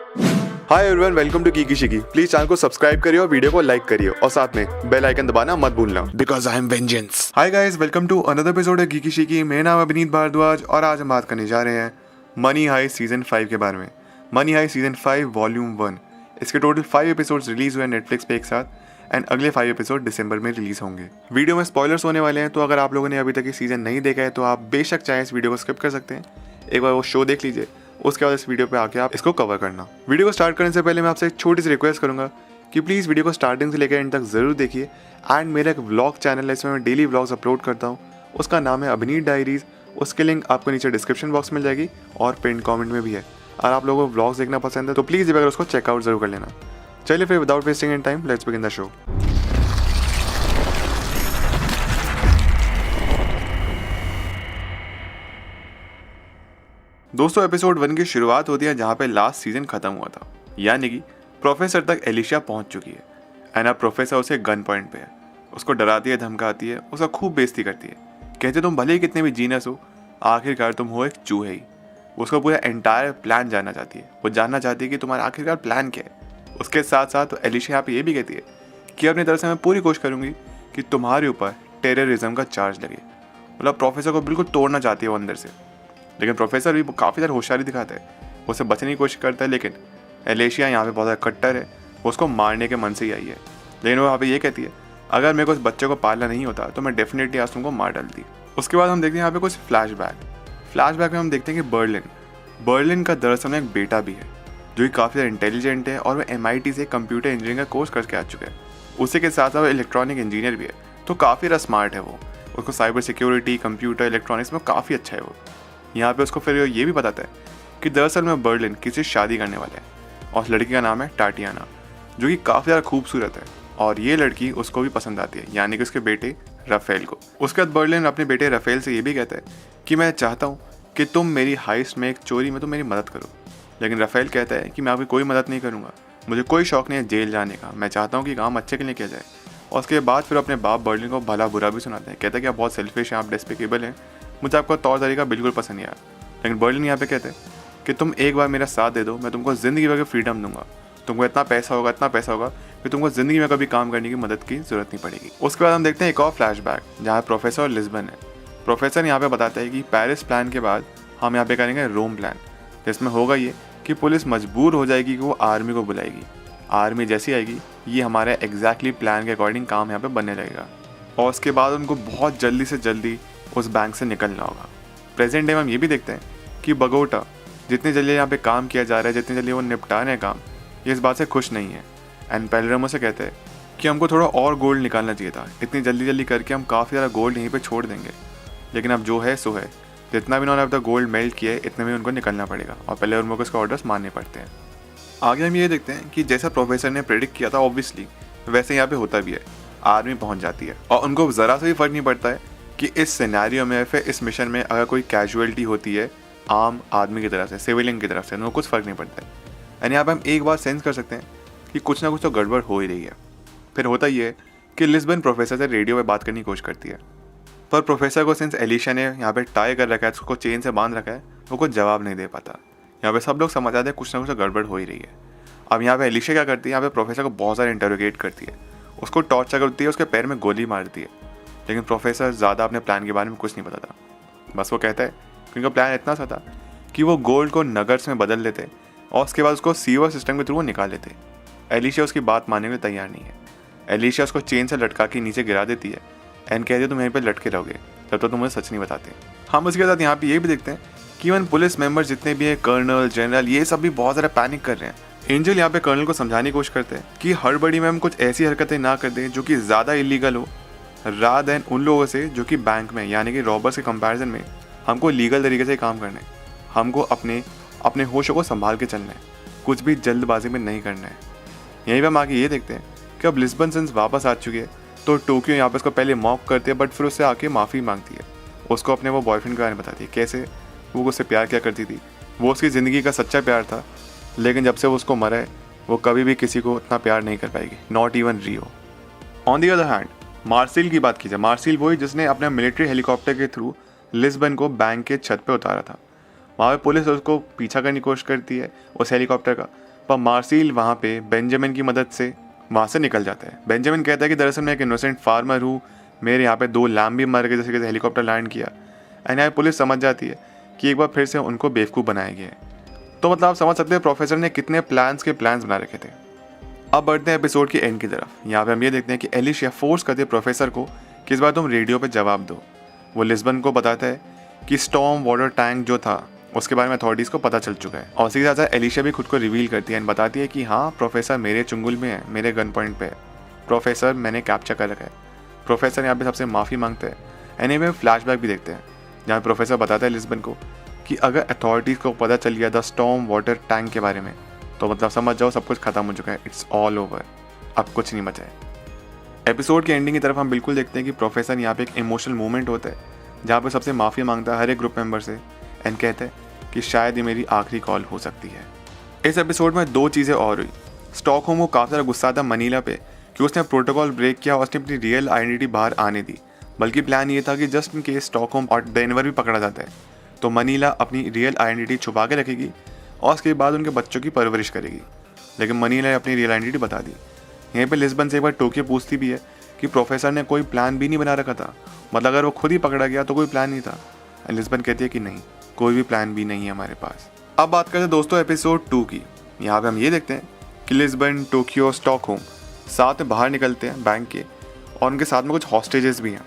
Hi everyone, welcome to कीकी शिकी। Please channel को सब्सक्राइब करिए और वीडियो को लाइक करिए और साथ में बेल आइकन दबाना मत भूलना, because I am vengeance. Hi guys, welcome to another episode है कीकी शिकी। मेरा नाम है अभिनीत भारद्वाज और आज हम बात करने जा रहे हैं मनी हाइस्ट सीजन 5 के बारे में। Money heist season 5 volume 1। इसके टोटल 5 एपिसोड्स रिलीज हुए नेटफ्लिक्स पे एक साथ एंड अगले 5 एपिसोड दिसंबर में रिलीज होंगे। वीडियो में स्पॉयलर्स होने वाले हैं, तो अगर आप लोगों ने अभी तक ये सीजन नहीं देखा है तो आप बेशक चाहे इस वीडियो को स्किप कर सकते हैं, एक बार वो शो देख लीजिए, उसके बाद इस वीडियो पे आके आप इसको कवर करना। वीडियो को स्टार्ट करने से पहले मैं आपसे एक छोटी सी रिक्वेस्ट करूंगा कि प्लीज़ वीडियो को स्टार्टिंग से लेकर एंड तक ज़रूर देखिए। एंड मेरा एक व्लॉग चैनल है, इसमें मैं डेली व्लॉग्स अपलोड करता हूँ, उसका नाम है अभिनीत डायरीज। उसके लिंक आपको नीचे डिस्क्रिप्शन बॉक्स मिल जाएगी और पिन कमेंट में भी है। अगर आप लोगों को व्लॉग्स देखना पसंद है तो प्लीज़ अगर उसको चेकआउट जरूर कर लेना। चलिए फिर without wasting any time let's begin the show. दोस्तों, एपिसोड 1 की शुरुआत होती है जहाँ पे लास्ट सीजन खत्म हुआ था, यानी कि प्रोफेसर तक एलिशिया पहुँच चुकी है एंड अब प्रोफेसर उसे गन पॉइंट पे है। उसको डराती है, धमकाती है, उसका खूब बेइज्जती करती है। कहते तुम भले ही कितने भी जीनियस हो, आखिरकार तुम हो एक चूहे ही। उसका पूरा एंटायर प्लान जानना चाहती है। वो जानना चाहती है कि तुम्हारा आखिरकार प्लान क्या है। उसके साथ साथ एलिशिया यहाँ पे ये भी कहती है कि अपनी तरफ से मैं पूरी कोशिश करूँगी कि तुम्हारे ऊपर टेररिज्म का चार्ज लगे। मतलब प्रोफेसर को बिल्कुल तोड़ना चाहती है वो अंदर से। लेकिन प्रोफेसर भी काफ़ी ज़्यादा होशियारी दिखाता है, वो उसे बचने की कोशिश करता है। लेकिन एलिशिया यहाँ पे बहुत ज़्यादा कट्टर है, वो उसको मारने के मन से ही आई है। लेकिन वो यहाँ पे ये कहती है अगर मेरे को इस बच्चे को पालना नहीं होता तो मैं डेफिनेटली आज तुमको मार डालती। उसके बाद हम देखते हैं यहाँ पे कुछ फ्लैशबैक में हम देखते हैं कि बर्लिन का दरअसल में एक बेटा भी है जो कि काफ़ी ज़्यादा इंटेलिजेंट है और वो MIT से कंप्यूटर इंजीनियरिंग का कोर्स करके आ चुका है। उसी के साथ साथ वो इलेक्ट्रॉनिक इंजीनियर भी है, तो काफ़ी ज़्यादा स्मार्ट है वो। उसको साइबर सिक्योरिटी, कंप्यूटर, इलेक्ट्रॉनिक्स में काफ़ी अच्छा है वो। यहाँ पे उसको फिर ये भी बताता है कि दरअसल में बर्लिन किसी से शादी करने वाला है और उस लड़की का नाम है टाटियाना, जो कि काफ़ी ज़्यादा खूबसूरत है और ये लड़की उसको भी पसंद आती है, यानी कि उसके बेटे राफेल को। उसके बाद बर्लिन अपने बेटे राफेल से ये भी कहता है कि मैं चाहता हूँ कि तुम मेरी हाइस्ट में एक चोरी में तुम मेरी मदद करो। लेकिन राफेल कहता है कि मैं आपकी कोई मदद नहीं करूँगा, मुझे कोई शौक नहीं है जेल जाने का, मैं चाहता हूँ कि काम अच्छे के लिए किया जाए। और उसके बाद फिर अपने बाप बर्लिन को भला बुरा भी सुनाते हैं। कहता है कि आप बहुत सेल्फिश हैं, आप डिस्पिकेबल हैं, मुझे आपका तौर तरीका बिल्कुल पसंद नहीं आया। लेकिन बर्लिन यहाँ पे कहते हैं कि तुम एक बार मेरा साथ दे दो, मैं तुमको ज़िंदगी भर की फ्रीडम दूंगा, तुमको इतना पैसा होगा कि तुमको ज़िंदगी में कभी काम करने की मदद की ज़रूरत नहीं पड़ेगी। उसके बाद हम देखते हैं एक और फ्लैशबैक जहाँ प्रोफेसर और लिस्बन है। प्रोफेसर यहाँ पे बताता है कि पेरिस प्लान के बाद हम यहाँ पे करेंगे रोम प्लान, जिसमें होगा ये कि पुलिस मजबूर हो जाएगी कि वो आर्मी को बुलाएगी। आर्मी जैसी आएगी, ये हमारे एग्जैक्टली प्लान के अकॉर्डिंग काम यहाँ पे बनने लगेगा और उसके बाद उनको बहुत जल्दी से जल्दी उस बैंक से निकलना होगा। प्रेजेंट डे में हम ये भी देखते हैं कि बगोटा जितनी जल्दी यहाँ पे काम किया जा रहा है, जितनी जल्दी वो निपटा रहे हैं काम, ये इस बात से खुश नहीं है। एंड पेलरमो से कहते हैं कि हमको थोड़ा और गोल्ड निकालना चाहिए था, इतनी जल्दी करके हम काफ़ी ज़्यादा गोल्ड यहीं पे छोड़ देंगे। लेकिन अब जो है सो है, जितना भी उन्होंने अब तक गोल्ड मेल्ट किया है इतने में उनको निकलना पड़ेगा और पेलरमो को इसका ऑर्डर्स मानने पड़ते हैं। आगे हम ये देखते हैं कि जैसा प्रोफेसर ने प्रेडिक्ट किया था ऑब्वियसली वैसे यहाँ पे होता भी है। आर्मी पहुँच जाती है और उनको ज़रा सा भी फर्क नहीं पड़ता है कि इस सिनेरियो में फिर इस मिशन में अगर कोई कैजुअलिटी होती है आम आदमी की तरफ से, सिविलियन की तरफ से, उनको कुछ फ़र्क नहीं पड़ता है। यानी यहाँ पर हम एक बात सेंस कर सकते हैं कि कुछ ना कुछ तो गड़बड़ हो ही रही है। फिर होता ये है कि लिस्बन प्रोफेसर से रेडियो पे बात करने की कोशिश करती है, पर प्रोफेसर को सिंस एलिशा ने यहाँ पे टाई कर रखा है, उसको चेन से बांध रखा है, वो कुछ जवाब नहीं दे पाता। यहाँ पे सब लोग समझ आते हैं कुछ ना कुछ तो गड़बड़ हो ही रही है। अब यहाँ पे एलिशा क्या करती है, यहाँ पे प्रोफेसर को बहुत सारे इंटरोगेट करती है, उसको टॉर्चर करती है, उसके पैर में गोली मारती है। लेकिन प्रोफेसर ज़्यादा अपने प्लान के बारे में कुछ नहीं बताता। बस वो कहता है कि उनका प्लान इतना सा था कि वो गोल्ड को नगर्स में बदल लेते और उसके बाद उसको सीवर सिस्टम के थ्रू वो निकाल लेते। एलिशा उसकी बात मानने के लिए तैयार नहीं है। एलिशा उसको चेन से लटका के नीचे गिरा देती है एंड कहती है तुम यहीं पर लटके रहोगे तब तो तुम मुझे सच नहीं बताते। हम उसके साथ यहाँ पे ये भी देखते हैं कि इवन पुलिस मेंबर्स जितने भी हैं, कर्नल, जनरल, ये सब भी बहुत ज़्यादा पैनिक कर रहे हैं। एंजल यहाँ पे कर्नल को समझाने की कोशिश करते हैं कि हड़बड़ी में हम कुछ ऐसी हरकतें ना कर दें जो कि ज़्यादा इलीगल हो, रादर देन उन लोगों से जो कि बैंक में यानी कि रॉबर्स के कंपैरिजन में हमको लीगल तरीके से काम करना है। हमको अपने होशों को संभाल के चलना है, कुछ भी जल्दबाजी में नहीं करना है। यहीं पर हम आगे ये देखते हैं कि अब लिस्बन सिंस वापस आ चुकी है तो टोक्यो यहाँ पर उसको पहले मॉक करती है, बट फिर उससे आके माफ़ी मांगती है। उसको अपने वो बॉयफ्रेंड के बारे में बताती है, कैसे वो उससे प्यार क्या करती थी, वो उसकी ज़िंदगी का सच्चा प्यार था, लेकिन जब से वो उसको मरा है वो कभी भी किसी को इतना प्यार नहीं कर पाएगी, not even Rio. On the other hand Marseille की बात की जाए, मार्सिल वही जिसने अपने मिलिट्री हेलीकॉप्टर के थ्रू लिस्बन को बैंक के छत पे उतारा था। वहाँ पे पुलिस उसको पीछा करने की कोशिश करती है उस हेलीकॉप्टर का, पर मार्सिल वहाँ पे बेंजामिन की मदद से वहाँ से निकल जाता है। बेंजामिन कहता है कि दरअसल मैं एक इनोसेंट फार्मर हूँ, मेरे यहाँ पे 2 लैम्ब भी मर गए जैसे कि हेलीकॉप्टर लैंड किया। एंड यहाँ पुलिस समझ जाती है कि एक बार फिर से उनको बेवकूफ़ बनाया गया है। तो मतलब आप समझ सकते हैं प्रोफेसर ने कितने प्लान्स बना रखे थे। अब बढ़ते हैं एपिसोड के एंड की तरफ। यहाँ पे हम ये देखते हैं कि एलिशिया फोर्स करती है प्रोफेसर को कि इस बार तुम रेडियो पे जवाब दो। वो लिस्बन को बताता है कि स्टॉर्म वाटर टैंक जो था उसके बारे में अथॉरिटीज़ को पता चल चुका है। और उसी के साथ साथ एलिशिया भी खुद को रिवील करती है एंड बताती है कि हाँ प्रोफेसर मेरे चुंगल में है, मेरे गन पॉइंट पे है, प्रोफेसर मैंने कैप्चर कर रखा है। प्रोफेसर यहाँ पे सबसे माफ़ी मांगते हैं। एंड में फ्लैशबैक भी देखते हैं जहाँ प्रोफेसर बताता है लिस्बन को कि अगर अथॉरिटीज़ को पता चल गया था स्टॉर्म वाटर टैंक के बारे में तो मतलब समझ जाओ सब कुछ खत्म हो चुका है, इट्स ऑल ओवर, अब कुछ नहीं बचा है। एपिसोड के एंडिंग की तरफ हम बिल्कुल देखते हैं कि प्रोफेसर यहाँ पे एक इमोशनल मोमेंट होता है जहाँ पे सबसे माफ़ी मांगता है हर एक ग्रुप मेंबर से एंड कहते हैं कि शायद ये मेरी आखिरी कॉल हो सकती है। इस एपिसोड में 2 चीज़ें और हुई। स्टॉकहोम को काफ़ी ज़्यादा गुस्सा था मनीला पे कि उसने प्रोटोकॉल ब्रेक किया और उसने अपनी रियल आइडेंटिटी बाहर आने दी, बल्कि प्लान ये था कि जस्ट इन केस स्टॉकहोम और डेनवर भी पकड़ा जाता है तो मनीला अपनी रियल आइडेंटिटी छुपा के रखेगी और उसके बाद उनके बच्चों की परवरिश करेगी। लेकिन मनीला ने अपनी रियल आइडेंटिटी बता दी। यहीं पे लिस्बन से एक बार टोक्यो पूछती भी है कि प्रोफेसर ने कोई प्लान भी नहीं बना रखा था, मतलब अगर वो खुद ही पकड़ा गया तो कोई प्लान नहीं था। लिस्बन कहती है कि नहीं, कोई भी प्लान भी नहीं है हमारे पास। अब बात करते हैं दोस्तों एपिसोड 2 की। यहाँ पे हम ये देखते हैं कि लिस्बन, टोक्यो, स्टॉकहोम साथ में बाहर निकलते हैं बैंक के और उनके साथ में कुछ हॉस्टेजेस भी हैं।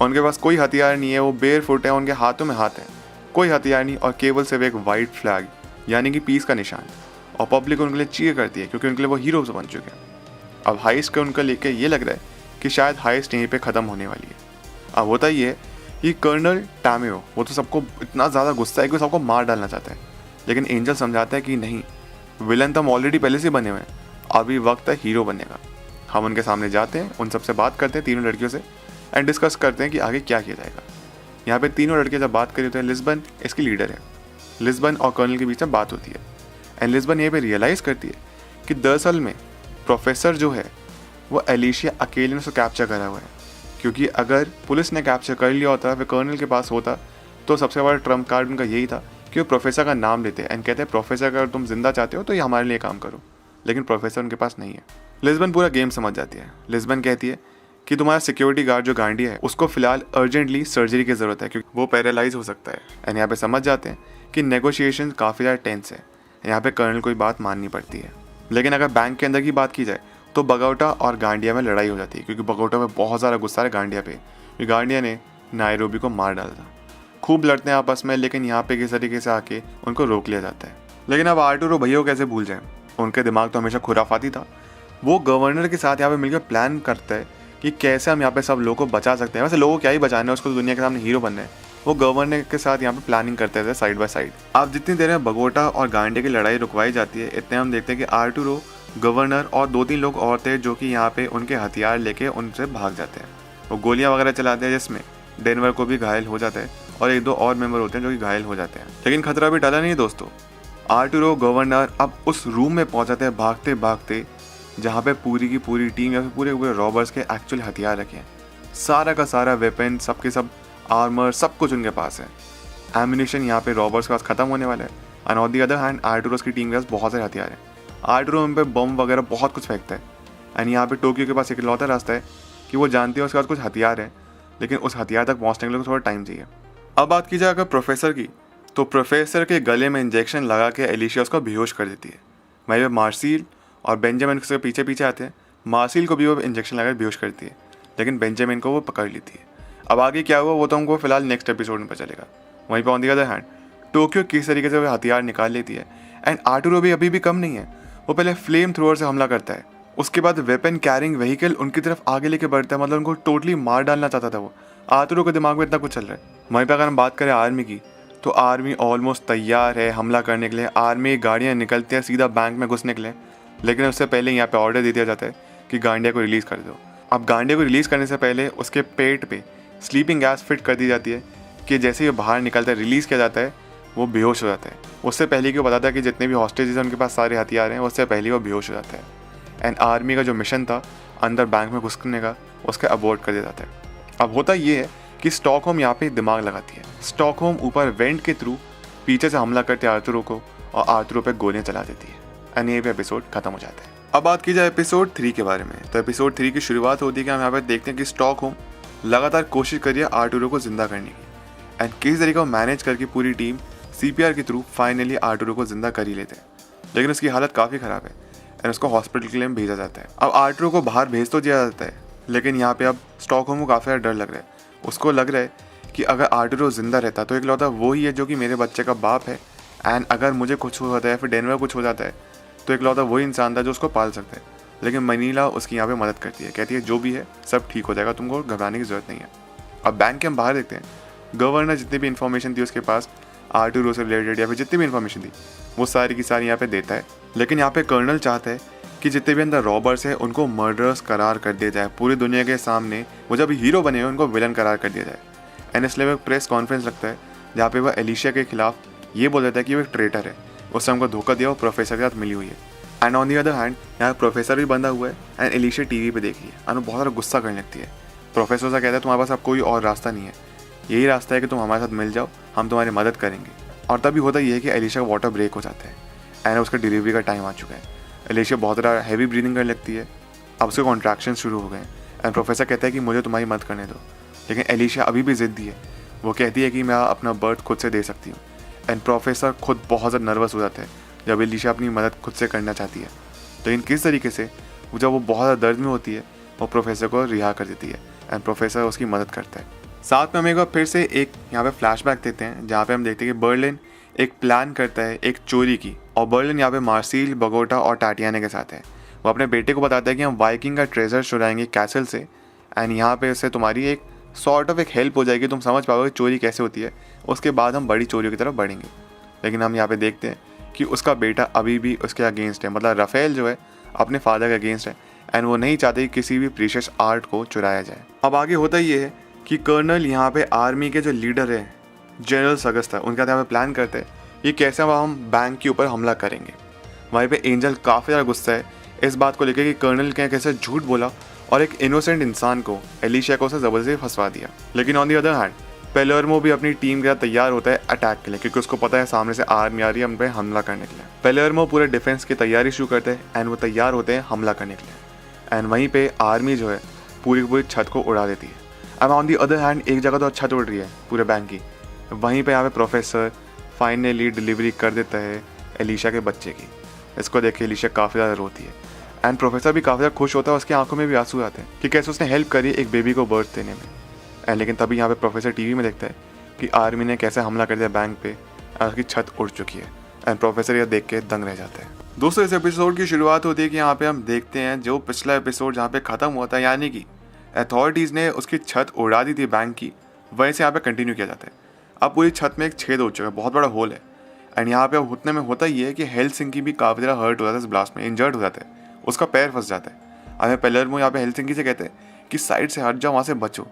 उनके पास कोई हथियार नहीं है, वो बेयर फुट है, उनके हाथों में हाथ है, कोई हथियार नहीं और केवल सिर्फ एक वाइट फ्लैग यानी कि पीस का निशान। और पब्लिक उनके लिए चीयर करती है क्योंकि उनके लिए वो हीरोज बन चुके हैं। अब हाइस्ट के उनका लेके ये लग रहा है कि शायद हाइस्ट यहीं पे ख़त्म होने वाली है। अब होता ये है कि कर्नल टैमेओ वो तो सबको इतना ज़्यादा गुस्सा है कि वो सबको मार डालना चाहता है, लेकिन एंजल समझाता है कि नहीं, विलन तो हम ऑलरेडी पहले से बने हुए हैं, अभी वक्त है हीरो बनने का। हम उनके सामने जाते हैं, उन सबसे बात करते हैं, तीनों लड़कियों से, एंड डिस्कस करते हैं कि आगे क्या किया जाएगा। यहाँ पे तीनों लड़के जब बात करी होते हैं, लिस्बन इसकी लीडर है। लिस्बन और कर्नल के बीच में बात होती है एंड लिस्बन ये पे रियलाइज़ करती है कि दरअसल में प्रोफेसर जो है वो एलिशिया अकेले ने उसको कैप्चर करा हुआ है, क्योंकि अगर पुलिस ने कैप्चर कर लिया होता फिर कर्नल के पास होता तो सबसे बड़ा ट्रम्प कार्ड उनका यही था कि वो प्रोफेसर का नाम लेते हैं एंड कहते हैं प्रोफेसर अगर तुम जिंदा चाहते हो तो ये हमारे लिए काम करो, लेकिन प्रोफेसर उनके पास नहीं है। लिस्बन पूरा गेम समझ जाती है। लिस्बन कहती है कि तुम्हारा सिक्योरिटी गार्ड जो गांडिया है उसको फिलहाल अर्जेंटली सर्जरी की ज़रूरत है क्योंकि वो पैरालाइज हो सकता है। एंड यहाँ पे समझ जाते हैं कि नेगोशिएशन काफ़ी ज़्यादा टेंस है। यहाँ पे कर्नल कोई बात माननी पड़ती है। लेकिन अगर बैंक के अंदर की बात की जाए तो बगोटा और गांडिया में लड़ाई हो जाती है क्योंकि बगोटा में बहुत ज़्यादा गुस्सा है गांडिया पे, क्योंकि गांडिया ने नायरोबी को मार डाला था। खूब लड़ते हैं आपस में, लेकिन यहाँ पे किस तरीके से आके उनको रोक लिया जाता है। लेकिन अब आर्टूरो भैया को कैसे भूल जाए, उनके दिमाग तो हमेशा खुराफाती था। वो गवर्नर के साथ यहाँ पे मिलकर प्लान करता है कि कैसे हम यहाँ पे सब लोगों को बचा सकते हैं। वैसे लोगों को क्या ही बचाना है, उसको दुनिया के सामने हीरो बनना है। वो गवर्नर के साथ यहाँ पे प्लानिंग करते थे साइड बाय साइड। अब जितनी देर में बगोटा और गांडिया की लड़ाई रुकवाई जाती है, इतने हम देखते हैं कि आर्टूरो, गवर्नर और 2-3 लोग और थे जो कि यहाँ पे उनके हथियार लेके उनसे भाग जाते हैं। वो गोलियाँ वगैरह चलाते हैं जिसमें डेनवर को भी घायल हो जाता है और 1-2 और मेंबर होते हैं जो कि घायल हो जाते हैं। लेकिन खतरा भी टला नहीं दोस्तों। आर्टूरो, गवर्नर अब उस रूम में पहुँच जाते हैं भागते भागते जहाँ पे पूरी की पूरी टीम या फिर पूरे पूरे रॉबर्स के एक्चुअल हथियार रखे हैं। सारा का सारा वेपन, सब के सब आर्मर, सब कुछ उनके पास है। एम्यूनिशन यहाँ पे रॉबर्स के पास खत्म होने वाला है। And on the other hand Arturo's की टीम के पास बहुत सारे हथियार हैं। आर्टूरो उन पे बम वगैरह बहुत कुछ फेंकता है। एंड यहाँ पे टोक्यो के पास एक इकलौता रास्ता है कि वो जानती है उसके पास कुछ हथियार है, लेकिन उस हथियार तक पहुँचने के लिए थोड़ा टाइम चाहिए। अब बात की जाए अगर प्रोफेसर की, तो प्रोफेसर के गले में इंजेक्शन लगा के एलिशिया उसको बेहोश कर देती है। वहीं पे मार्सिल और बेंजामिन उसके पीछे पीछे आते हैं। मार्सिल को भी वो इंजेक्शन लगा बेहोश करती है, लेकिन बेंजामिन को वो पकड़ लेती है। अब आगे क्या हुआ वो तो हमको फिलहाल नेक्स्ट एपिसोड में पता चलेगा। वहीं पे on the other hand Tokyo किस तरीके से वो हथियार निकाल लेती है। एंड आर्टूरो भी अभी भी कम नहीं है। वो पहले फ्लेम थ्रोअर से हमला करता है, उसके बाद वेपन कैरिंग व्हीकल उनकी तरफ आगे लेके बढ़ता है, मतलब उनको टोटली मार डालना चाहता था वो। आर्टूरो के दिमाग में इतना कुछ चल रहा है। वहीं पर अगर हम बात करें आर्मी की, तो आर्मी ऑलमोस्ट तैयार है हमला करने के लिए। आर्मी गाड़ियाँ निकलती हैं सीधा बैंक में घुसने के लिए, लेकिन उससे पहले यहाँ पे ऑर्डर दे दिया जाता है कि गांडिया को रिलीज़ कर दो। अब गांडिया को रिलीज़ करने से पहले उसके पेट पे स्लीपिंग गैस फिट कर दी जाती है कि जैसे ही बाहर निकलता है, रिलीज़ किया जाता है, वो बेहोश हो जाता है। उससे पहले कि वो बताता है कि जितने भी हॉस्टेजेस हैं उनके पास सारे हथियार हैं, उससे पहले वो बेहोश हो जाता है। एंड आर्मी का जो मिशन था अंदर बैंक में घुसने का, उसका अबॉर्ट कर दिया जाता है। अब होता ये है कि स्टॉकहोम यहाँ पे दिमाग लगाती है। स्टॉकहोम ऊपर वेंट के थ्रू पीछे से हमला करते आर्टूरो को और आर्टूरो पे गोलियाँ चला देती है। एंड यहीं पे एपिसोड खत्म हो जाता है। अब बात की जाए एपिसोड 3 के बारे में, तो एपिसोड 3 की शुरुआत होती है कि हम यहाँ पे देखते हैं कि स्टॉकहोम लगातार कोशिश कर रही है आर्टुरो को जिंदा करने की, एंड किस तरीके को मैनेज करके पूरी टीम CPR के थ्रू फाइनली आर्टुरो को जिंदा कर ही लेते हैं। लेकिन उसकी हालत काफ़ी ख़राब है एंड उसको हॉस्पिटल के लिए भेजा जाता है। अब आर्टुरो को बाहर भेज तो दिया जाता है, लेकिन यहाँ पे अब स्टॉकहोम को काफ़ी ज़्यादा डर लग रहा है। उसको लग रहा है कि अगर आर्टुरो जिंदा रहता तो इकलौता वो ही है जो कि मेरे बच्चे का बाप है, एंड अगर मुझे कुछ हो जाता है फिर डेनवर कुछ हो जाता है तो इकलौता वही इंसान था जो उसको पाल सकता है। लेकिन मनीला उसकी यहाँ पे मदद करती है, कहती है जो भी है सब ठीक हो जाएगा, तुमको घबराने की ज़रूरत नहीं है। अब बैंक के हम बाहर देखते हैं, गवर्नर जितनी भी इन्फॉर्मेशन थी उसके पास आर्टुरो से रिलेटेड या फिर जितनी भी इन्फॉर्मेशन थी वो सारी की सारी यहाँ पे देता है। लेकिन यहाँ पे कर्नल चाहता है कि जितने भी अंदर रॉबर्स हैं उनको मर्डरर्स करार कर दिया जाए, पूरी दुनिया के सामने वो जब हीरो बने हुए उनको विलन करार कर दिया जाए। एंड इसलिए वो प्रेस कॉन्फ्रेंस लगता है जहाँ पे वह एलिशिया के खिलाफ ये बोल देता है कि वो एक ट्रेटर है, उससे हमको धोखा दिया, वो प्रोफेसर के साथ मिली हुई है। And on the other hand यहाँ प्रोफेसर भी बंधा हुआ है एंड एलिशिया टीवी पे देख रही है एंड वो बहुत ज़्यादा गुस्सा करने लगती है। प्रोफेसर से कहता है तुम्हारे पास अब कोई और रास्ता नहीं है, यही रास्ता है कि तुम हमारे साथ मिल जाओ, हम तुम्हारी मदद करेंगे। और तभी होता ये है कि एलिशिया का वाटर ब्रेक हो जाता है एंड उसका डिलीवरी का टाइम आ चुका है। एलिशिया बहुत ज़्यादा हैवी ब्रीदिंग करने लगती है, अब उसके कॉन्ट्रैक्शन शुरू हो गए एंड प्रोफेसर कहता है कि मुझे तुम्हारी मदद करने दो। लेकिन एलिशिया अभी भी ज़िद्दी है, वो कहती है कि मैं अपना बर्थ खुद से दे सकती हूँ। एंड प्रोफेसर खुद बहुत ज़्यादा नर्वस हो जाता है जब एलिशिया अपनी मदद खुद से करना चाहती है। लेकिन किस तरीके से जब वो बहुत ज़्यादा दर्द में होती है वो प्रोफेसर को रिहा कर देती है एंड प्रोफेसर उसकी मदद करता है। साथ में हम एक बार फिर से एक यहाँ पे फ्लैशबैक देते हैं जहाँ पे हम देखते हैं कि बर्लिन एक प्लान करता है एक चोरी की, और बर्लिन यहाँ पे मार्सिल, बगोटा और टाटियाना के साथ है। वो अपने बेटे को बताता है कि हम वाइकिंग का ट्रेजर चुराएंगे कैसल से एंड यहाँ पे उससे तुम्हारी एक सॉर्ट ऑफ एक हेल्प हो जाएगी, तुम समझ पाओगे चोरी कैसे होती है, उसके बाद हम बड़ी चोरियों की तरफ बढ़ेंगे। लेकिन हम यहाँ पे देखते हैं कि उसका बेटा अभी भी उसके अगेंस्ट है, मतलब राफेल जो है अपने फादर के अगेंस्ट है एंड वो नहीं चाहते कि किसी भी प्रीशियस आर्ट को चुराया जाए। अब आगे होता ये है कि कर्नल यहाँ पे आर्मी के जो लीडर है जनरल सगस्ता, उनका यहाँ पे प्लान करते हैं ये कैसे हम बैंक के ऊपर हमला करेंगे। वहीं पे एंजल काफ़ी ज़्यादा गुस्सा है इस बात को लेकर कि कर्नल के कैसे झूठ बोला और एक इनोसेंट इंसान को, एलिशिया को, उसे ज़बरदस्ती फंसवा दिया। लेकिन ऑन दी अदर हैंड पेलर्मो भी अपनी टीम के साथ तैयार होता है अटैक के लिए, क्योंकि उसको पता है सामने से आर्मी आ रही है हम पे हमला करने के लिए। पेलर्मो पूरे डिफेंस की तैयारी शुरू करते हैं एंड वो तैयार होते हैं हमला करने के लिए। एंड वहीं पे आर्मी जो है पूरी की पूरी छत को उड़ा देती है। अब ऑन दी अदर हैंड एक जगह तो छत उड़ रही है पूरे बैंक की, वहीं पे यहाँ पे प्रोफेसर फाइनली डिलीवरी कर देता है एलिशिया के बच्चे की। इसको देख के एलिशिया काफ़ी ज़्यादा रोती है एंड प्रोफेसर भी काफ़ी ज़्यादा खुश होता है, उसकी आंखों में भी आंसू आते हैं कि कैसे उसने हेल्प करी एक बेबी को बर्थ देने में। एंड लेकिन तभी यहाँ पे प्रोफेसर टीवी में देखता है कि आर्मी ने कैसे हमला कर दिया बैंक पे और उसकी छत उड़ चुकी है एंड प्रोफेसर यह देख के दंग रह जाता है। दोस्तों इस एपिसोड की शुरुआत होती है कि यहाँ पे हम देखते हैं जो पिछला एपिसोड जहाँ पे ख़त्म हुआ था, यानी कि अथॉरिटीज़ ने उसकी छत उड़ा दी थी बैंक की, वहीं से यहाँ पे कंटिन्यू किया जाता है। अब पूरी छत में एक छेद हो चुका है, बहुत बड़ा होल है एंड यहाँ पे उतने में होता ही है कि हेलसिंकी भी काफ़ी ज़्यादा हर्ट हो जाता है इस ब्लास्ट में, इंजर्ड हो जाता है, उसका पैर फंस जाता है। हमें पेलर्मो यहाँ पे हेलसिंकी से कहते हैं कि साइड से हट जाओ, वहाँ से बचो,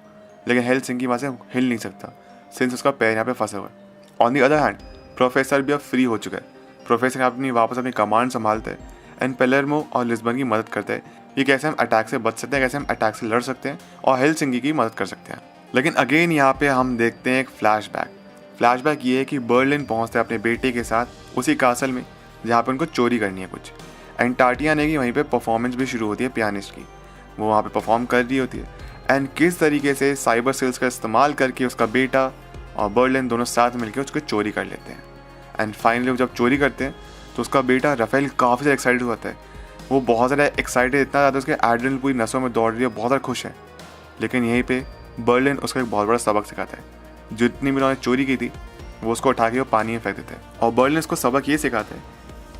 लेकिन हेलसिंकी वहाँ से हिल नहीं सकता सिंस उसका पैर यहाँ पे फंसा हुआ है। On the other hand professor भी अब फ्री हो चुका है, प्रोफेसर अपनी वापस अपनी कमांड संभालते हैं एंड पेलर्मो और लिस्बन की मदद करते हैं कि कैसे हम अटैक से बच सकते हैं, कैसे हम अटैक से लड़ सकते हैं और हेलसिंकी की मदद कर सकते हैं। लेकिन अगेन यहाँ पे हम देखते हैं एक फ्लैशबैक ये है कि बर्लिन पहुँचते हैं अपने बेटे के साथ उसी कासल में जहाँ पे उनको चोरी करनी है कुछ, एंड टाटियाना की वहीं पे परफॉर्मेंस भी शुरू होती है पियानिस्ट की, वो वहाँ पे परफॉर्म कर रही होती है एंड किस तरीके से साइबर सेल्स का इस्तेमाल करके उसका बेटा और बर्लिन दोनों साथ मिलकर उसको चोरी कर लेते हैं। एंड फाइनली जब चोरी करते हैं तो उसका बेटा राफेल काफ़ी ज़्यादा एक्साइटेड होता है, वो बहुत ज़्यादा एक्साइटेड, इतना ज़्यादा उसके एड्रेनल पूरी नसों में दौड़ रही है, बहुत ज़्यादा खुश है। लेकिन यहीं पे बर्लिन उसको एक बहुत बड़ा सबक सिखाता है, जितनी भी उन्होंने चोरी की थी वो उसको उठा के वो पानी में फेंक देते हैं। और बर्लिन उसको सबक ये सिखाता है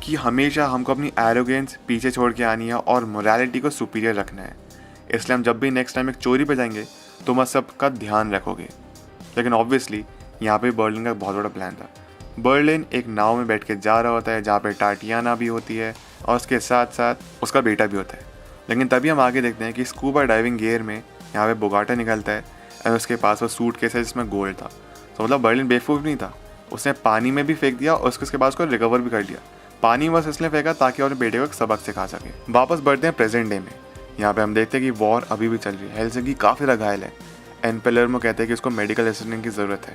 कि हमेशा हमको अपनी एरोगेंस पीछे छोड़ के आनी है और मोरालिटी को सुपीरियर रखना है। इसलिए हम जब भी नेक्स्ट टाइम एक चोरी पे जाएंगे तो मैं सबका ध्यान रखोगे। लेकिन ऑब्वियसली यहाँ पे बर्लिन का बहुत बड़ा प्लान था। बर्लिन एक नाव में बैठ के जा रहा होता है जहाँ पे टाटियाना भी होती है और उसके साथ साथ उसका बेटा भी होता है। लेकिन तभी हम आगे देखते हैं कि स्कूबा डाइविंग गियर में यहाँ पे बोगाटा निकलता है और उसके पास वो सूट केस है जिसमें गोल्ड था। तो मतलब बर्लिन बेवकूफ़ नहीं था, उसने पानी में भी फेंक दिया और उसके बाद उसको रिकवर भी कर लिया। पानी बस इसलिए फेंका ताकि अपने बेटे को एक सबक सिखा सके। वापस बढ़ते हैं प्रेजेंट डे में। यहाँ पे हम देखते हैं कि वॉर अभी भी चल रही है, हेलसिंकी काफ़ी ज़्यादा घायल है एंड पेलर्मो कहते हैं कि उसको मेडिकल असिस्टेंट की ज़रूरत है।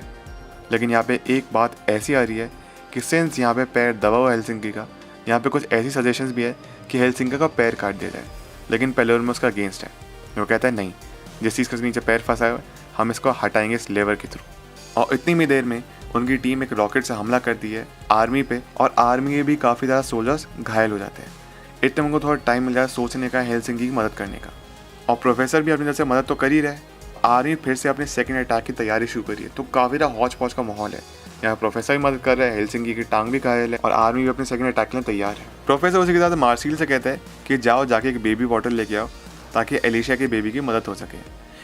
लेकिन यहाँ पे एक बात ऐसी आ रही है कि सिंस यहाँ पे पैर दबा हुआ हेलसिंकी का, यहाँ पे कुछ ऐसी सजेशंस भी है कि हेलसिंकी का पैर काट दिया जाए, लेकिन पेलेर्मो उसका अगेंस्ट है। वो कहता है नहीं, जिस चीज़ का नीचे पैर फंसा है हम इसको हटाएंगे इस लेवर के थ्रू। और इतनी ही देर में उनकी टीम एक रॉकेट से हमला करती है आर्मी पे, और आर्मी के भी काफ़ी ज़्यादा सोल्जर्स घायल हो जाते हैं। इतने में उनको थोड़ा टाइम मिल जाए सोचने का हेलसिंकी की मदद करने का, और प्रोफेसर भी अपनी तरफ से मदद तो कर ही रहे। आर्मी फिर से अपने सेकंड अटैक की तैयारी शुरू करी है, तो काफ़ी ज़्यादा हौच पौच का माहौल है। यहाँ प्रोफेसर भी मदद कर रहा है, हेलसिंकी की टांग भी घायल है और आर्मी भी अपने सेकंड अटैक के लिए तैयार है। प्रोफेसर उसी के साथ मार्सिल से कहता है कि जाओ जाके एक बेबी बॉटल लेके आओ ताकि एलिशिया के बेबी की मदद हो सके।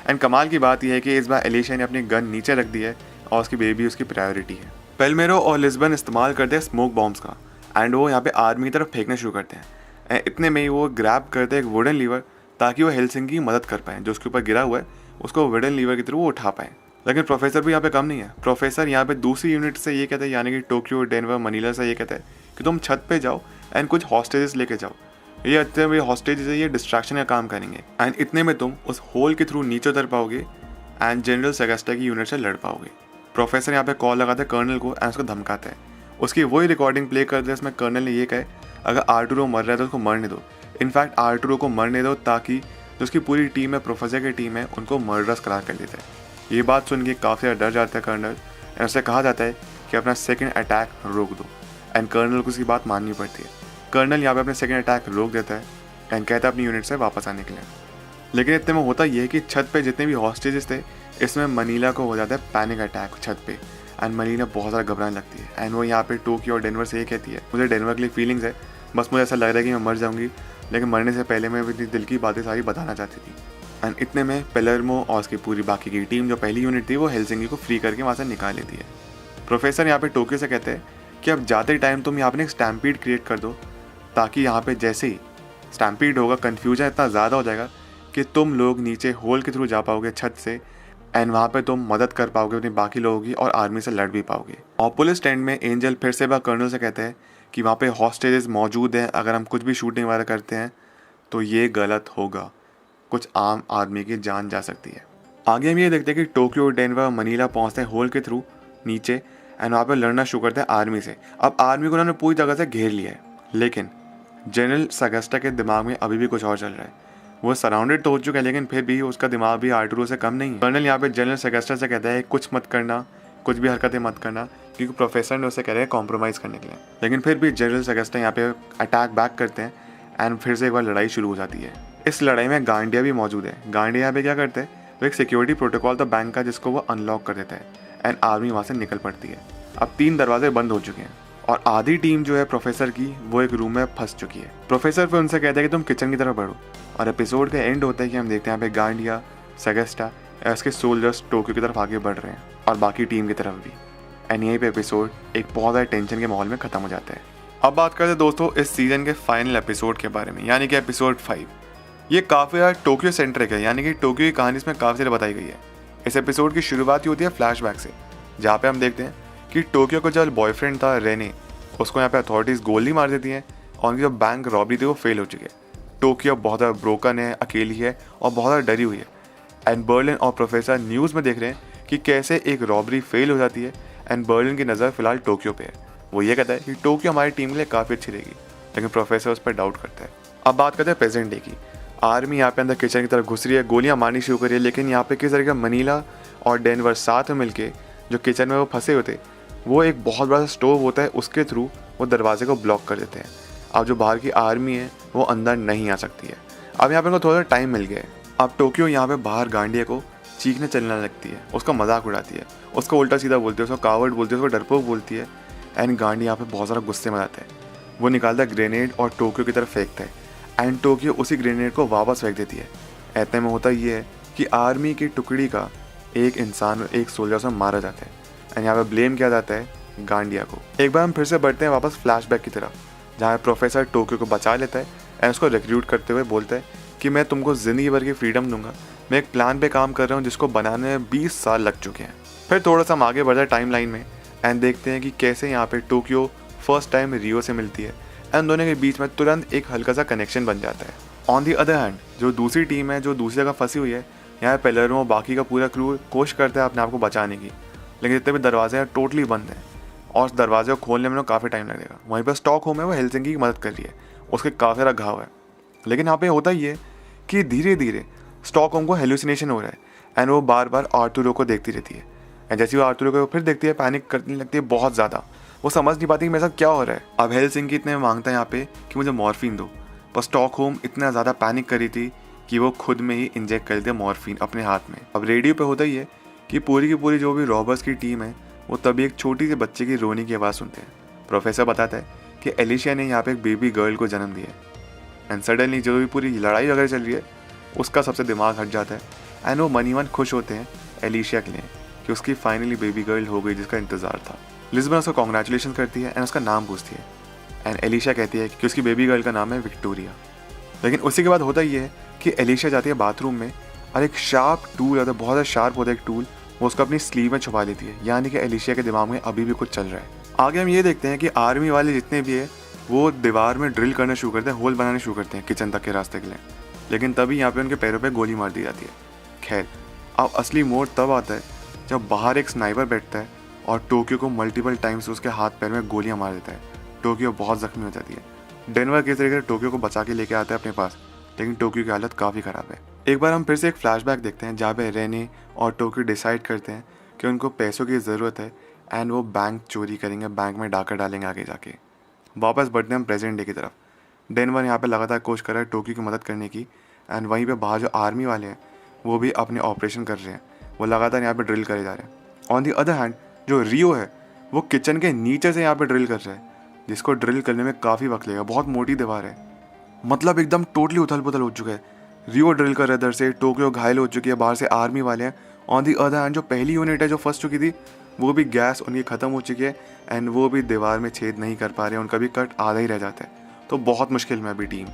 एंड कमाल की बात यह है कि इस बार एलिशिया ने अपनी गन नीचे रख दी है और उसकी बेबी उसकी प्रायोरिटी है। पेलमेरो और लिस्बन इस्तेमाल करते हैं स्मोक बॉम्ब्स का, एंड वो यहाँ पे आर्मी की तरफ फेंकना शुरू करते हैं। एंड इतने में ही वो ग्रैब करते हैं एक वुडन लीवर ताकि वो हेलसिंकी की मदद कर पाएँ। जो उसके ऊपर गिरा हुआ है उसको वुडन लीवर की तरफ वो उठा पाएँ। लेकिन प्रोफेसर भी यहाँ पे कम नहीं है। प्रोफेसर यहाँ पे दूसरी यूनिट से ये कहते हैं, यानी कि टोक्यो, डेनवर, मनीला से ये कहते हैं कि तुम छत पे जाओ एंड कुछ हॉस्टेजेस लेके जाओ। ये इतने में हॉस्टेजेस है, ये डिस्ट्रैक्शन का काम करेंगे एंड इतने में तुम उस होल के थ्रू नीचे उतर पाओगे एंड जनरल सेगस्टा की यूनिट से लड़ पाओगे। प्रोफेसर यहाँ पे कॉल लगाता है कर्नल को एंड उसको धमकाता है। उसकी वही रिकॉर्डिंग प्ले कर दे, इसमें कर्नल ने ये कहे अगर आर्टुरो मर रहा है तो उसको मरने दो। इनफैक्ट आर्टुरो को मरने दो ताकि जो उसकी पूरी टीम है, प्रोफेसर की टीम है, उनको मर्डरस करार कर देता है। ये बात सुन के काफ़ी ज़्यादा डर जाता है कर्नल एंड उससे कहा जाता है कि अपना सेकंड अटैक रोक दो, एंड कर्नल को उसकी बात माननी पड़ती है। कर्नल यहाँ पे अपने सेकंड अटैक रोक देता है एंड कहता है अपनी यूनिट से वापस आने के लिए। लेकिन इतने में होता ये है कि छत पे जितने भी हॉस्टेजेस थे, इसमें मनीला को हो जाता है पैनिक अटैक छत पे, एंड मनीला बहुत ज़्यादा घबराने लगती है। एंड वो यहाँ पे टोक्यो और डेनवर से ये कहती है मुझे डेनवर के लिए फीलिंग्स है, बस मुझे ऐसा लग रहा है कि मैं मर जाऊँगी, लेकिन मरने से पहले मैं अपनी दिल की बातें सारी बताना चाहती थी। एंड इतने में पेलेर्मो और उसकी पूरी बाकी की टीम, जो पहली यूनिट थी, वो हेलसिंकी को फ्री करके वहाँ से निकाल लेती है। प्रोफेसर यहाँ पे टोक्यो से कहते हैं कि अब जाते टाइम तुम यहाँ पे एक स्टैम्पीड क्रिएट कर दो ताकि यहाँ पे जैसे ही स्टैम्पीड होगा कन्फ्यूजन इतना ज़्यादा हो जाएगा कि तुम लोग नीचे होल के थ्रू जा पाओगे छत से, एंड वहाँ पे तुम मदद कर पाओगे अपने बाकी लोगों की और आर्मी से लड़ भी पाओगे। और पुलिस स्टैंड में एंजल फिर से कर्नल से कहते हैं कि वहाँ पे हॉस्टेजेस मौजूद हैं, अगर हम कुछ भी शूटिंग वगैरह करते हैं तो ये गलत होगा, कुछ आम आदमी की जान जा सकती है। आगे हम ये देखते हैं कि टोक्यो, डेनवर, मनीला पहुँचते हैं होल के थ्रू नीचे एंड वहाँ पे लड़ना शुरू करते हैं आर्मी से। अब आर्मी को उन्होंने पूरी जगह से घेर लिया है, लेकिन जनरल सेगस्टा के दिमाग में अभी भी कुछ और चल रहा है। वो सराउंडेड तो हो चुका है, लेकिन फिर भी उसका दिमाग भी आर्टुरो से कम नहीं है। कर्नल यहाँ पे जनरल सेगस्टा से कहता है कुछ मत करना, कुछ भी हरकतें मत करना, क्योंकि प्रोफेसर ने उसे कह रहे हैं कॉम्प्रोमाइज़ करने के लिए। लेकिन फिर भी जनरल सेगस्टा यहाँ पे अटैक बैक करते हैं एंड फिर से एक बार लड़ाई शुरू हो जाती है। इस लड़ाई में गांडिया भी मौजूद है। गांडिया यहाँ पे क्या करते हैं, वो एक सिक्योरिटी प्रोटोकॉल था बैंक का जिसको वो अनलॉक कर देता है एंड आर्मी वहाँ से निकल पड़ती है। अब 3 दरवाजे बंद हो चुके हैं और आधी टीम जो है प्रोफेसर की वो एक रूम में फंस चुकी है। प्रोफेसर फिर उनसे कहता है कि तुम किचन की तरफ बढ़ो, और एपिसोड का एंड होता है कि हम देखते हैं यहाँ पे गांडिया, सेगस्टा और उसके सोल्जर्स टोक्यो की तरफ आगे बढ़ रहे हैं और बाकी टीम की तरफ भी। एंड यहीं पे एपिसोड एक बहुत ज़्यादा टेंशन के माहौल में ख़त्म हो जाता है। अब बात करते हैं दोस्तों इस सीज़न के फाइनल एपिसोड के बारे में, यानी कि एपिसोड 5। ये काफ़ी ज़्यादा टोक्यो सेंट्रिक है, यानी कि टोक्यो की कहानी इसमें काफ़ी ज़्यादा बताई गई है। इस एपिसोड की शुरुआत ही होती है फ्लैशबैक से, जहाँ पे हम देखते हैं कि टोक्यो का जो बॉयफ्रेंड था रेने, उसको यहाँ पे अथॉरिटीज़ गोली मार देती हैं और उनकी जो बैंक रॉबरी थी वो फेल हो चुकी है। टोक्यो बहुत ज़्यादा ब्रोकन है, अकेली है और बहुत ज़्यादा डरी हुई है। एंड बर्लिन और प्रोफेसर न्यूज़ में देख रहे हैं कि कैसे एक रॉबरी फेल हो जाती है एंड बर्लिन की नज़र फिलहाल टोक्यो पे है। वो ये कहता है कि टोक्यो हमारी टीम के लिए काफ़ी अच्छी रहेगी, लेकिन प्रोफेसर उस पर डाउट करता है। अब बात करते हैं प्रेजेंट डे की। आर्मी यहाँ पे अंदर किचन की तरफ घुस रही है, गोलियाँ मारनी शुरू करी है, लेकिन यहाँ पे किस तरीके का मनीला और डेनवर साथ में मिलके जो किचन में वो फंसे होते, वो एक बहुत बड़ा स्टोव होता है, उसके थ्रू वो दरवाजे को ब्लॉक कर देते हैं। अब जो बाहर की आर्मी है वो अंदर नहीं आ सकती है। अब यहाँ पे उनको थोड़ा टाइम मिल गया है। अब टोक्यो यहाँ पे बाहर गांडिया को चीखने चलने लगती है, उसका मजाक उड़ाती है, उसको उल्टा सीधा बोलती है, उसको कावर्ड बोलती है, उसको डरपोक बोलती है। एंड गांडी यहाँ पे बहुत ज़्यादा गुस्से में आता है। वो निकालता है ग्रेनेड और टोक्यो की तरफ फेंकता है एंड टोक्यो उसी ग्रेनेड को वापस फेंक देती है। ऐसे में होता ये है कि आर्मी की टुकड़ी का एक इंसान, एक सोल्जर से मारा जाता है एंड यहाँ पे ब्लेम किया जाता है गांडिया को। एक बार हम फिर से बढ़ते हैं वापस फ्लैशबैक की तरफ, जहाँ प्रोफेसर टोक्यो को बचा लेता है एंड उसको रिक्रूट करते हुए बोलता है कि मैं तुमको ज़िंदगी भर की फ्रीडम दूंगा, मैं एक प्लान पे काम कर रहा हूँ जिसको बनाने में 20 साल लग चुके हैं। फिर थोड़ा सा हम आगे बढ़ जाए टाइम लाइन में एंड देखते हैं कि कैसे यहाँ पे टोक्यो फर्स्ट टाइम रियो से मिलती है एंड दोनों के बीच में तुरंत एक हल्का सा कनेक्शन बन जाता है। ऑन दी अदर हैंड जो दूसरी टीम है, जो दूसरी जगह फंसी हुई है, यहाँ पेलेर्मो बाकी का पूरा क्रू कोशिश करता है अपने आप को बचाने की, लेकिन जितने भी दरवाजे हैं टोटली बंद हैं और उस दरवाजे को खोलने में काफ़ी टाइम लगेगा। वहीं पर स्टॉकहोम है, वो हेलसिंकी की मदद कर रही है, उसके काफ़ी सारा घाव है। लेकिन यहाँ पे होता ही है कि धीरे धीरे स्टॉकहोम को हेलुसिनेशन हो रहा है एंड वो बार बार आर्थुरो को देखती रहती है। एंड जैसे वो आर्थुरो को फिर देखती है, पैनिक करने लगती है बहुत ज़्यादा। वो समझ नहीं पाती कि मेरे साथ क्या हो रहा है। अब हेलसिंकी इतने मांगता है यहाँ पे कि मुझे मॉर्फिन दो, पर स्टॉकहोम इतना ज़्यादा पैनिक करी थी कि वो खुद में ही इंजेक्ट कर दिया मॉर्फिन अपने हाथ में। अब रेडियो पे होता ही है कि पूरी की पूरी जो भी रॉबर्स की टीम है वो तभी एक छोटी सी बच्चे की रोने की आवाज़ सुनते हैं। प्रोफेसर बताता है कि एलिशिया ने यहाँ पे एक बेबी गर्ल को जन्म दिया है। एंड सडनली जो भी पूरी लड़ाई वगैरह चल रही है उसका सबसे दिमाग हट जाता है एंड वो मनी मन खुश होते हैं एलिशिया के लिए कि उसकी फाइनली बेबी गर्ल हो गई जिसका इंतज़ार था। लिस्बन उसको कॉन्ग्रेचुलेशन करती है एंड उसका नाम पूछती है एंड एलिशिया कहती है कि उसकी बेबी गर्ल का नाम है विक्टोरिया। लेकिन उसी के बाद होता ही है कि एलिशिया जाती है बाथरूम में और एक शार्प टूल आता है, बहुत ज़्यादा शार्प होता है एक टूल, वो उसको अपनी स्लीव में छुपा लेती है। यानी कि एलिशिया के दिमाग में अभी भी कुछ चल रहा है। आगे हम ये देखते हैं कि आर्मी वाले जितने भी है वो दीवार में ड्रिल करना शुरू करते हैं, होल बनाने शुरू करते हैं किचन तक के रास्ते के लिए। लेकिन तभी यहाँ पे उनके पैरों पे गोली मार दी जाती है। खैर, अब असली मोड़ तब आता है जब बाहर एक स्नाइपर बैठता है और टोक्यो को मल्टीपल टाइम्स उसके हाथ पैर में गोलियां मार देता है। टोक्यो बहुत जख्मी हो जाती है। डेनवर किस तरीके से टोक्यो को बचा के लेके आता है अपने पास, लेकिन टोक्यो की हालत काफ़ी ख़राब है। एक बार हम फिर से एक फ्लैशबैक देखते हैं जहाँ पे रेने और टोक्यो डिसाइड करते हैं कि उनको पैसों की ज़रूरत है एंड वो बैंक चोरी करेंगे, बैंक में डाका डालेंगे आगे जाके। वापस बढ़ते हैं हम प्रेजेंट डे की तरफ। डेनवर यहाँ पे लगातार कोशिश कर रहा है टोक्यो की मदद करने की एंड वहीं पे बाहर जो आर्मी वाले हैं वो भी अपने ऑपरेशन कर रहे हैं। वो लगातार यहाँ पे ड्रिल करे जा रहे हैं। ऑन दी अदर हैंड जो रियो है वो किचन के नीचे से यहाँ पे ड्रिल कर रहा है, जिसको ड्रिल करने में काफ़ी वक्त लगेगा। बहुत मोटी दीवार है, मतलब एकदम टोटली उथल पुथल हो चुका है। रियो ड्रिल कर रहा है इधर से, टोक्यो घायल हो चुकी है, बाहर से आर्मी वाले हैं। ऑन दी अदर हैंड जो पहली यूनिट है जो फंस चुकी थी वो भी गैस उनकी ख़त्म हो चुकी है एंड वो भी दीवार में छेद नहीं कर पा रहे हैं, उनका भी कट आधा ही रह जाता है। तो बहुत मुश्किल में अभी टीम।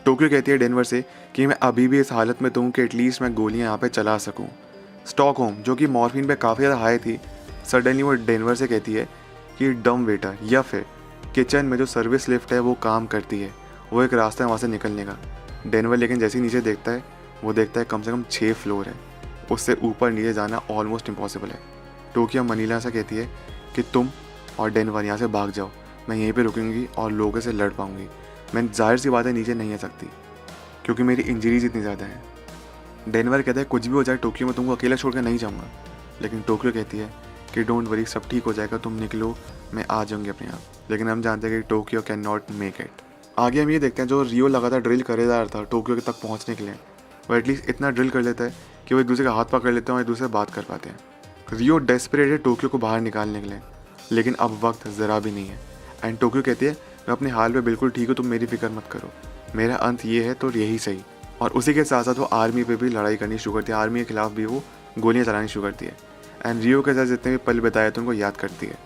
टोक्यो कहती है डेनवर से कि मैं अभी भी इस हालत में हूँ कि एटलीस्ट मैं गोलियाँ यहाँ पे चला सकूँ। स्टॉकहोम जो कि मॉर्फिन पे काफ़ी ज़्यादा हाई थी, सडनली वो डेनवर से कहती है कि डम वेटर या फिर किचन में जो सर्विस लिफ्ट है वो काम करती है, वो एक रास्ता है वहाँ से निकलने का। डेनवर लेकिन जैसे ही नीचे देखता है वो देखता है कम से कम 6 फ्लोर है, उससे ऊपर नीचे जाना ऑलमोस्ट इम्पॉसिबल है। टोक्यो मनीला से कहती है कि तुम और डेनवर यहाँ से भाग जाओ, मैं यहीं पे रुकूंगी और लोगों से लड़ पाऊंगी। मैं जाहिर सी बात है नीचे नहीं आ सकती क्योंकि मेरी इंजरीज इतनी ज़्यादा हैं। डेनवर कहता है कुछ भी हो जाए टोक्यो में तुमको अकेला छोड़ कर नहीं जाऊँगा। लेकिन टोक्यो कहती है कि डोंट वरी, सब ठीक हो जाएगा, तुम निकलो, मैं आ जाऊँगी अपने आप। लेकिन हम जानते हैं कि Tokyo can not make it. आगे हम ये देखते हैं जो रियो लगातार ड्रिल करे जा रहा था टोक्यो तक पहुँचने के लिए, वो एटलीस्ट इतना ड्रिल कर लेता है कि वो एक दूसरे का हाथ पकड़ लेते हैं और एक दूसरे से बात कर पाते हैं। रियो डेस्परेट है टोक्यो को बाहर निकालने के लिए, लेकिन अब वक्त ज़रा भी नहीं है। एंड टोक्यो कहती है मैं अपने हाल में बिल्कुल ठीक हूँ, तुम मेरी फिक्र मत करो, मेरा अंत ये है तो यही सही। और उसी के साथ साथ वो आर्मी पे भी लड़ाई करनी शुरू करती है, आर्मी के खिलाफ भी वो गोलियां चलानी शुरू करती है एंड रियो के साथ जितने भी पल बिताए थे उनको याद करती है।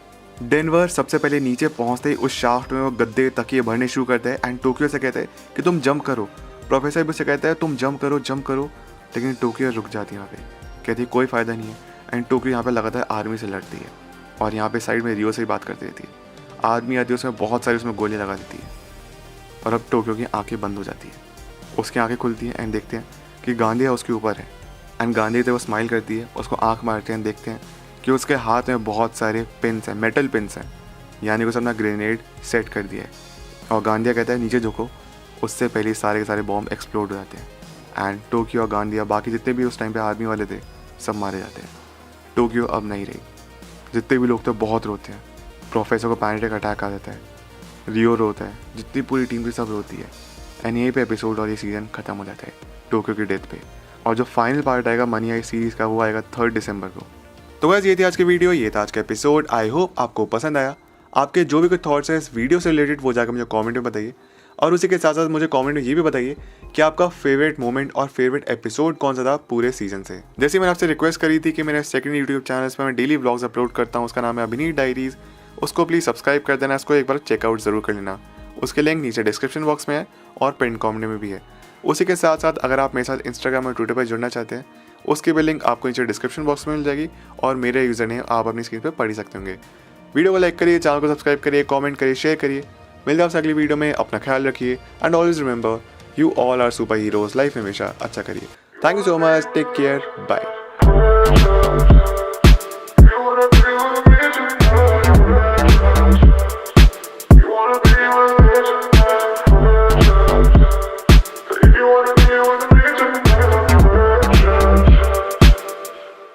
डेनवर सबसे पहले नीचे पहुंचते ही उस शाफ्ट में वो गद्दे तकिए भरने शुरू करते हैं एंड टोक्यो से कहते हैं कि तुम जंप करो। प्रोफेसर भी से कहता है तुम जंप करो, लेकिन टोक्यो रुक जाती है वहाँ पे, कहती है कोई फ़ायदा नहीं है। एंड टोक्यो यहाँ पे लगातार आर्मी से लड़ती है और यहाँ पे साइड में रियो से ही बात करती रहती है। आर्मी आती है, उसमें बहुत सारी उसमें गोलियाँ लगा देती है और अब टोक्यो की आंखें बंद हो जाती है। उसकी आंखें खुलती हैं एंड देखते हैं कि गांधिया उसके ऊपर है एंड गांधी से वो स्माइल करती है, उसको आंख मारते हैं, देखते हैं कि उसके हाथ में बहुत सारे पिन्स हैं, मेटल पिन्स हैं, यानी कि उसने अपना ग्रेनेड सेट कर दिया है। और गांधिया कहता है नीचे झुको, उससे पहले सारे के सारे बॉम्ब एक्सप्लोड हो जाते हैं एंड टोक्यो और गांधिया बाकी जितने भी उस टाइम पे आर्मी वाले थे सब मारे जाते हैं। टोक्यो अब नहीं रही, जितने भी लोग थे बहुत रोते हैं। प्रोफेसर को पैनिक अटैक आ जाता है, रियो रोता है, जितनी पूरी टीम की सब रोती है एंड यहीं पे एपिसोड और ये सीज़न ख़त्म हो जाता है टोक्यो की डेथ पे। और जो फाइनल पार्ट आएगा मनी आई सीरीज़ का वो आएगा 3 दिसंबर को। तो गाइस ये थी आज की वीडियो, ये था आज का एपिसोड। आई होप आपको पसंद आया। आपके जो भी कुछ थॉट्स हैं इस वीडियो से रिलेटेड वो जाकर मुझे कमेंट में बताइए और उसी के साथ साथ मुझे कमेंट में ये भी बताइए कि आपका फेवरेट मोमेंट और फेवरेट एपिसोड कौन सा था पूरे सीजन से। जैसे मैंने आपसे रिक्वेस्ट करी थी कि मेरे सेकंड यूट्यूब चैनल पर मैं डेली व्लॉग्स अपलोड करता हूँ, उसका नाम है अभिनीत डायरीज, उसको प्लीज़ सब्सक्राइब कर देना, इसको एक बार चेकआउट ज़रूर कर लेना। उसके लिंक नीचे डिस्क्रिप्शन बॉक्स में है और पिन कमेंट में भी है। उसी के साथ साथ अगर आप मेरे साथ इंस्टाग्राम और ट्विटर पर जुड़ना चाहते हैं उसकी भी लिंक आपको नीचे डिस्क्रिप्शन बॉक्स में मिल जाएगी और मेरे यूज़र नेम आप अपनी स्क्रीन पर पढ़ ही सकते होंगे। वीडियो को लाइक करिए, चैनल को सब्सक्राइब करिए, कमेंट करिए, शेयर करिए। मिलते हैं आपसे अगली वीडियो में। अपना ख्याल रखिए and always remember you all are superheroes. Life हमेशा अच्छा करिए। Thank you so much, take care, bye.